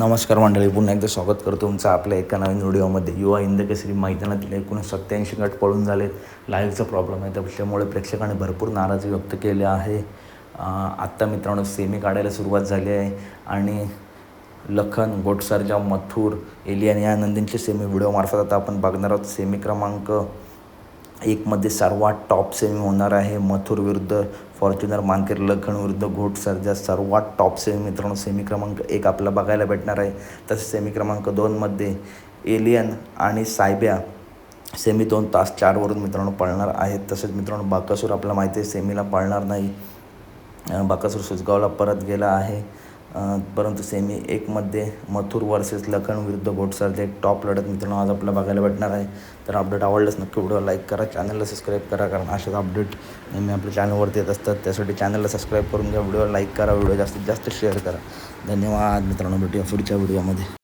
नमस्कार मंडळी, पुन्हा एकदा स्वागत करतो तुमचं आपल्या एका नवीन व्हिडिओमध्ये. युवा हिंद केसरी मैदानातील 87 गट पळून झाले. लाईव्हचा प्रॉब्लेम आहे, त्यामुळे प्रेक्षकांनी भरपूर नाराजी व्यक्त केली आहे. आत्ता मित्रांनो सेमी काढायला सुरुवात झाली आहे आणि लखन, गोटसर्जा, मथुर, एलियन या नंदींचे सेमी व्हिडिओमार्फत आता आपण बघणार आहोत. सेमी क्रमांक 1मध्ये सर्वात टॉप सेमी होणार आहे. मथुर विरुद्ध फॉर्च्युनर मानकर, लखन विरुद्ध घोटसर्जा, सर्वात टॉप सेमी मित्रांनो सेमी क्रमांक 1 आपल्याला बघायला भेटणार आहे. तसेच सेमी क्रमांक 2मध्ये एलियन आणि सायब्या सेमी 2 तास 4 वरून मित्रांनो पळणार आहेत. तसेच मित्रांनो बाकासूर आपल्याला माहिती आहे सेमीला पळणार नाही. बाकासूर सुसगावला परत गेला आहे. परंतु सेमी 1मध्ये मथुर वर्सेस लखन विरुद्ध घोटसर्जा एक टॉप लढत मित्रांनो आज आपल्याला बघायला भेटणार आहे. तर अपडेट आवडल्यास नक्की व्हिडिओ लाईक करा, चॅनलला सबस्क्राईब करा, कारण अशाच अपडेट नेहमी आपल्या चॅनलवरती येत असतात. त्यासाठी चॅनलला सबस्क्राईब करून घ्या, व्हिडिओ लाईक करा, व्हिडिओ जास्तीत जास्त शेअर करा. धन्यवाद मित्रांनो, भेटूया पुढच्या व्हिडिओमध्ये.